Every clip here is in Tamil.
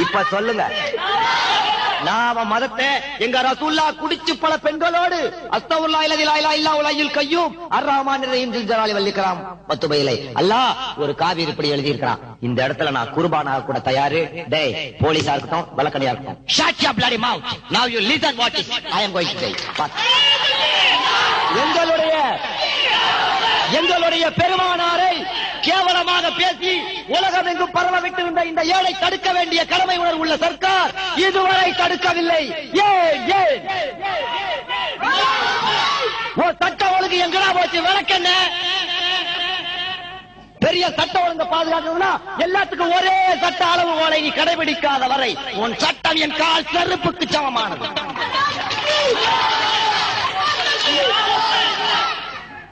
இப்ப சொல்லுங்க, நாம மதத்தை எங்க ரசூல்லா குடிச்சு பல பெண்களோடு அஸ்தகுல்லாஹ் லா இலாஹா இல்லா ஹுல் கய்யூம் அர்-ரஹ்மான் ar-ரஹீம் ஜில் ஜலாலி வல் இக்ராம் மத்துபைலை அல்லாஹ் ஒரு காவிரி இப்படி எழுதி இருக்கான். இந்த இடத்துல நான் குர்பானா கூட தயாரு. டேய் போலீஸா இருக்கட்டும் வழக்கறிஞரா இருக்கட்டும், shut your bloody mouth. Now you listen what is I am going to say. எங்களுடைய பெருமானாரை கேவலமாக பேசி உலகம் எங்கும் பரவ விட்டிருந்த இந்த ஏழை தடுக்க வேண்டிய கடமை உணர்வு உள்ள சர்க்கார் இதுவரை தடுக்கவில்லை. ஏன் சட்ட ஒழுங்கு எங்கடா போச்சு? விளக்கென்ன? பெரிய சட்ட ஒழுங்கு பாதுகாக்கணும்னா எல்லாத்துக்கும் ஒரே சட்ட அளவுகோலை நீ கடைபிடிக்காத வரை உன் சட்டம் என் கால் செருப்புக்கு சமமானது.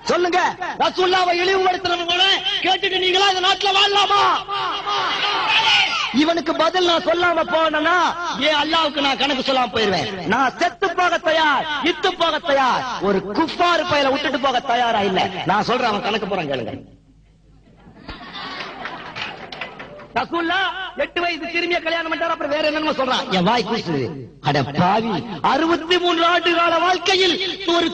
சொல்லுங்க, ரசூலுல்லாஹ்வை இழிவுபடுத்துறவங்க கேட்டுட்டு நீங்களா இந்த நாட்டுல வாழலாமா? இவனுக்கு பதில் நான் சொல்லாம போனா ஏன் அல்லாஹ்வுக்கு நான் கணக்கு சொல்லாம போயிருவேன். நான் செத்து போக தயார், இத்து போக தயார், ஒரு குஃபார் பையல விட்டுட்டு போக தயாரா இல்ல. நான் சொல்றேன், அவன் கணக்கு போறான் கேளுங்க. ரசூலுல்லாஹ் 8 வயசு சிறுமியை கல்யாணம் பண்ணார். அப்புறம் வேற என்னன்னு சொல்றான்? என் வாய் கூசுது. அட பாவி, 63 ஆண்டு கால வாழ்க்கையில் ஒரு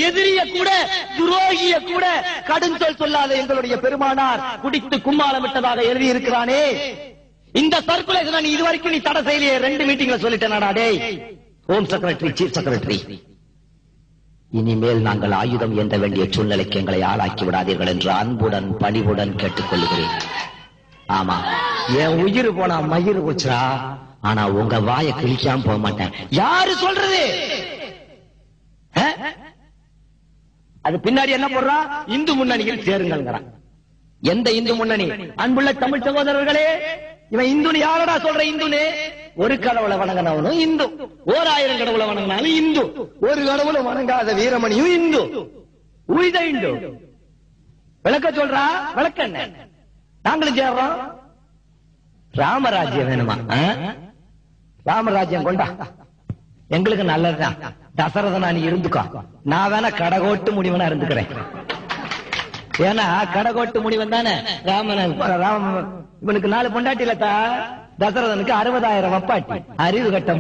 எதிரிய கூட துரோகிய கூட கடுஞ்சொல் சொல்லாத எங்களுடைய பெருமானார் குடித்து கும்மாளமிட்டதாக எழுதி இருக்கிறானே. இந்த சர்க்குலேஷன் நீ இதுவரைக்கும் நீ தடை செய்யலையே. 2 மீட்டிங்ல சொல்லிட்டேனாடா. டேய் ஹோம் செக்ரட்டரி, சீஃப் செக்ரட்டரி, இனிமேல் நாங்கள் ஆயுதம் ஏந்த வேண்டிய சூழ்நிலைக்கு எங்களை ஆளாக்கி விடாதீர்கள் என்று அன்புடன் பணிவுடன் கேட்டுக் கொள்கிறேன். ஆமா, என் உயிர் போனா மயிர் போச்சுரா, ஆனா உங்க வாயை கிழிக்காம போக மாட்டேன். யாரு சொல்றது? அது பின்னாடி என்ன போடுறா? இந்து முன்னணியில் சேருங்கிறான். எந்த இந்து முன்னணி? அன்புள்ள தமிழ் சகோதரர்களே, இவன் இந்துன்னு யாரடா சொல்ற? இந்துன்னு ஒரு கடவுளை வணங்கினவனும் இந்து, 1000 கடவுளை வணங்கினாலும் இந்து, ஒரு கடவுளை வணங்காத வீரமணியும் இந்து. உயித இந்து விளக்க சொல்றா? விளக்க என்ன? நாங்களும் சேர்றோம். ராமராஜ்யம் வேணுமா? ராமராஜ்யம் கொண்டா, எங்களுக்கு நல்லதுதான். தசரதனா நீ இருந்துக்கோ, நான் வேணா கடகோட்டு முடிவனா இருந்துக்கிறேன். ஏன்னா கடகோட்டு முடிவன் தானே ராமன். இவனுக்கு 4 பொண்டாட்டி இல்லத்தா, தசரதனுக்கு 60,000 வப்பாட்டி. அறிவு கட்ட